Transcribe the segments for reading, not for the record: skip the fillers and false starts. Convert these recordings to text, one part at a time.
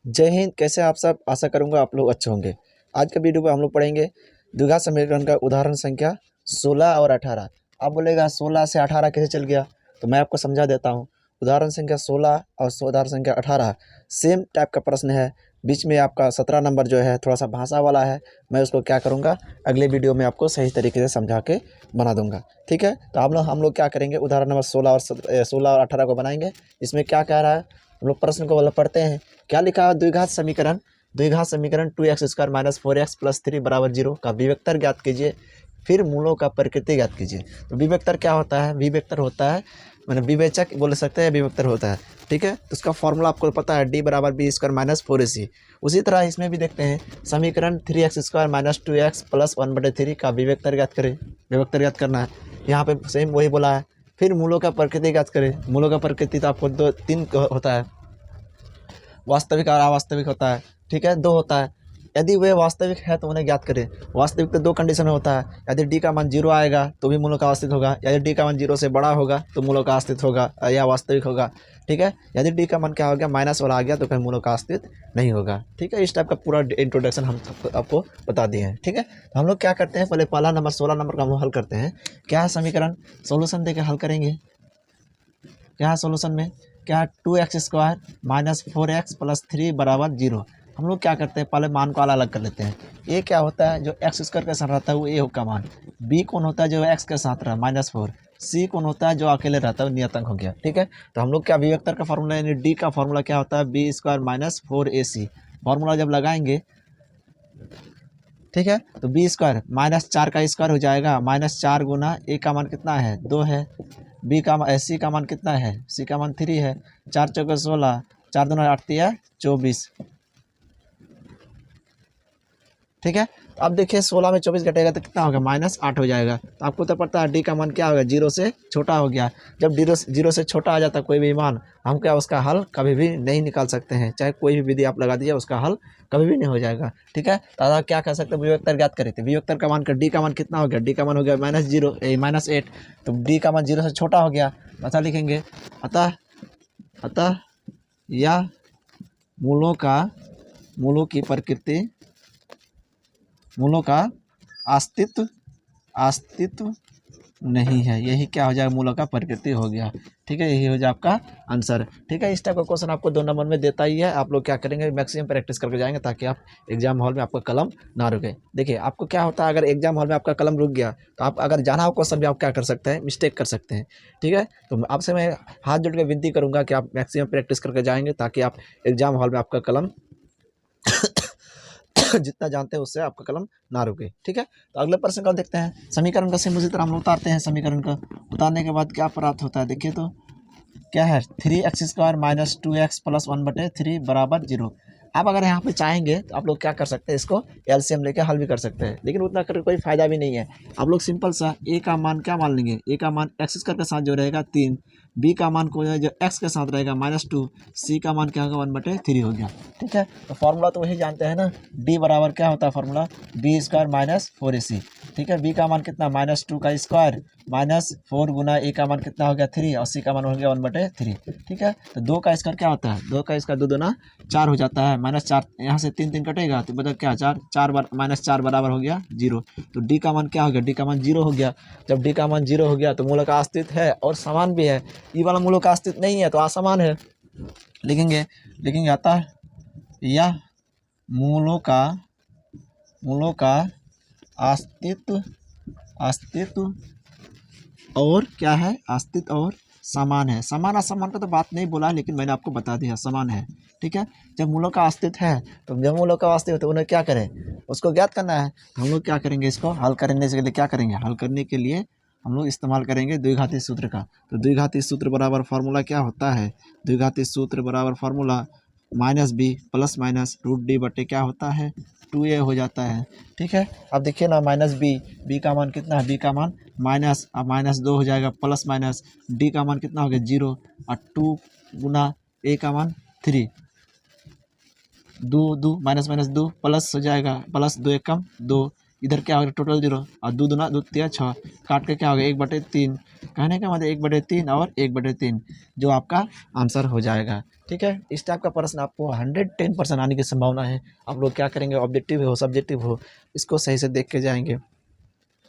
जय हिंद। कैसे आप सब? आशा करूंगा आप लोग अच्छे होंगे। आज के वीडियो में हम लोग पढ़ेंगे द्विघात समीकरण का उदाहरण संख्या 16 और 18। आप बोलेगा 16 से 18 कैसे चल गया, तो मैं आपको समझा देता हूं। उदाहरण संख्या 16 और उदाहरण संख्या 18 सेम टाइप का प्रश्न है। बीच में आपका 17 नंबर जो है थोड़ा सा भाषा वाला है। मैं उसको क्या करूँगा, अगले वीडियो में आपको सही तरीके से समझा के बना दूंगा। ठीक है, तो हम लोग क्या करेंगे, उदाहरण नंबर 16 और 18 को बनाएंगे। इसमें क्या कह रहा है, हम लोग प्रश्न को मतलब पढ़ते हैं। क्या लिखा है, द्विघात समीकरण 2x² - 4x + 3 = 0 का विवेक्तर ज्ञात कीजिए, फिर मूलों का प्रकृति ज्ञात कीजिए। तो विवेक्तर क्या होता है, विवेक्तर होता है मैंने विवेचक बोल सकते हैं, विवेक्तर होता है। ठीक है, तो उसका फॉर्मूला आपको पता है, D = b² - 4ac। उसी तरह इसमें भी देखते हैं, समीकरण 3x² - 2x + 1/3 का विवेक्तर ज्ञात करें। विवेक्तर ज्ञात करना है, यहाँ पे सेम वही बोला है। फिर मूलों का प्रकृति ज्ञात करें। मूलों का प्रकृति तो आपको 3 होता है, वास्तविक और अवास्तविक होता है। ठीक है, 2 होता है। यदि वे वास्तविक है तो उन्हें ज्ञात करें। वास्तविक तो 2 कंडीशन में होता है, यदि डी का मान 0 आएगा तो भी मूलों का अस्तित्व होगा, यदि डी का मान 0 से बड़ा होगा तो मूलों का अस्तित्व होगा या वास्तविक होगा। ठीक है, यदि डी का मान क्या हो गया, माइनस वाला आ गया तो कहीं मूलों का अस्तित्व नहीं होगा। ठीक है, इस टाइप का पूरा इंट्रोडक्शन हम आपको बता दिए हैं। ठीक है, तो हम लोग क्या करते हैं, पहले पहला नंबर 16 नंबर का हम हल करते हैं। क्या है समीकरण, सोल्यूशन देकर हल करेंगे। क्या है सोल्यूशन में, क्या 2x² - 4x + 3 = 0। हम लोग क्या करते हैं, पहले मान को अलग अलग कर लेते हैं। ए क्या होता है, जो x² के साथ रहता है वो ए का मान। बी कौन होता है, जो x के साथ रहा -4। सी कौन होता है, जो अकेले रहता है वो नियतांक हो गया। ठीक है, तो हम लोग क्या विवेक्तर का फॉर्मूला यानी डी का फॉर्मूला क्या होता है, b² - 4ac। फॉर्मूला जब लगाएंगे, ठीक है, तो b² -4 का स्क्वायर हो जाएगा, -4 गुना ए का मान कितना है, 2 है। सी का मान कितना है, सी का मान 3 है। 4 चौके 16, 4 दूना 8 तिया 24। ठीक है, अब देखिए 16 में 24 घटेगा तो कितना होगा, -8 हो जाएगा। तो आपको तो पता है डी का मान क्या होगा, 0 से छोटा हो गया। जब 0 से छोटा आ जाता है कोई भी मान, हम क्या उसका हल कभी भी नहीं निकाल सकते हैं। चाहे कोई भी विधि आप लगा दीजिए, उसका हल कभी भी नहीं हो जाएगा। ठीक है, तो आप क्या कर सकते हैं, विवेक्तर ज्ञात करें। तो विवेक्तर का मान कर डी का मान कितना हो गया, डी का मान हो गया -8। तो डी का मान 0 से छोटा हो गया, अतः लिखेंगे अतः यह मूलों की प्रकृति, मूलों का अस्तित्व नहीं है। यही क्या हो जाएगा, मूलों का प्रकृति हो गया। ठीक है, यही हो जाए आपका आंसर। ठीक है, इस टाइप का क्वेश्चन आपको 2 नंबर में देता ही है। आप लोग क्या करेंगे, मैक्सिमम प्रैक्टिस करके जाएंगे ताकि आप एग्जाम हॉल में आपका कलम ना रुके। देखिए आपको क्या होता है, अगर एग्जाम हॉल में आपका कलम रुक गया तो आप अगर जाना हो क्वेश्चन भी आप क्या कर सकते हैं, मिस्टेक कर सकते हैं। ठीक है, तो आपसे मैं हाथ जोड़ के विनती करूँगा कि आप मैक्सिमम प्रैक्टिस करके जाएंगे ताकि आप एग्जाम हॉल में आपका कलम जितना जानते हैं उससे आपका कलम ना रुके। ठीक है, तो अगले प्रश्न का देखते हैं। समीकरण का सेम उसी तरह हम लोग उतारते हैं। समीकरण का उतारने के बाद क्या प्राप्त होता है, देखिए तो क्या है, 3x² - 2x + 1/3 = 0। आप अगर यहाँ पे चाहेंगे तो आप लोग क्या कर सकते हैं, इसको एलसीएम लेके हल भी कर सकते हैं, लेकिन उतना करके कोई फायदा भी नहीं है। आप लोग सिंपल सा ए का मान क्या मान लेंगे, ए का मान x² के साथ जो रहेगा 3, बी का मान को जो x के साथ रहेगा -2, सी का मान क्या होगा 1/3 हो गया। ठीक है, तो फॉर्मूला तो वही जानते हैं ना, डी बराबर क्या होता है फॉर्मूला, b² - 4ac। ठीक है, बी का मान कितना, -2 का स्क्वायर -4 गुना ए का मान कितना हो गया 3 और सी का मान हो गया 1/3। ठीक है, तो 2 का स्क्वायर क्या होता है, 2 का स्क्वायर 2 दूना 4 हो जाता है, -4 यहाँ से 3 कटेगा तो बदल क्या 4 -4 बराबर हो गया 0। तो डी का मान क्या हो गया, डी का मान 0 हो गया। जब डी का मान 0 हो गया तो मूलों का अस्तित्व है और समान भी है। ई वाला मूलों का अस्तित्व नहीं है तो असमान है, लिखेंगे अतः यह मूलों का अस्तित्व और क्या है, अस्तित्व और समान है। समान असमान का तो बात नहीं बोला है, लेकिन मैंने आपको बता दिया समान है। ठीक है, जब मूलों का अस्तित्व है तो जब मूलों का अस्तित्व तो उन्हें क्या करें, उसको ज्ञात करना है। हम लोग क्या करेंगे, इसको हल करने से क्या करेंगे, हल करने के लिए हम लोग इस्तेमाल करेंगे द्विघाती सूत्र का। तो द्विघाती सूत्र बराबर फार्मूला क्या होता है, द्विघाती सूत्र बराबर फार्मूला -b ± √d बटे क्या होता है 2a हो जाता है। ठीक है, अब देखिए ना -b का मान कितना है, b का मान माइनस, अब -2 हो जाएगा प्लस माइनस, डी का मान कितना हो गया 0 और 2 गुना ए का मान 3, 2 माइनस -2 प्लस हो जाएगा, प्लस 2 एकम 2, इधर क्या होगा टोटल 0 और 2 दूना 2 तिया 6 काट के क्या होगा 1/3। कहने का मतलब 1/3 और 1/3 जो आपका आंसर हो जाएगा। ठीक है, इस टाइप का प्रश्न आपको 110% आने की संभावना है। आप लोग क्या करेंगे, ऑब्जेक्टिव हो सब्जेक्टिव हो, इसको सही से देख के जाएंगे।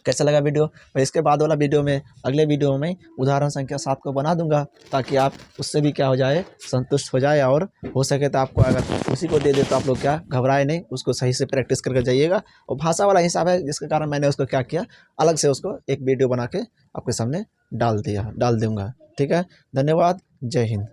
कैसा लगा वीडियो? मैं इसके बाद वाला वीडियो में, अगले वीडियो में उदाहरण संख्या 7 को बना दूंगा, ताकि आप उससे भी क्या हो जाए, संतुष्ट हो जाए। और हो सके तो आपको अगर उसी को दे दे तो आप लोग क्या घबराए नहीं, उसको सही से प्रैक्टिस करके जाइएगा। और भाषा वाला हिसाब है, जिसके कारण मैंने उसको क्या किया, अलग से उसको एक वीडियो बना के आपके सामने डाल दूंगा। ठीक है, धन्यवाद, जय हिंद।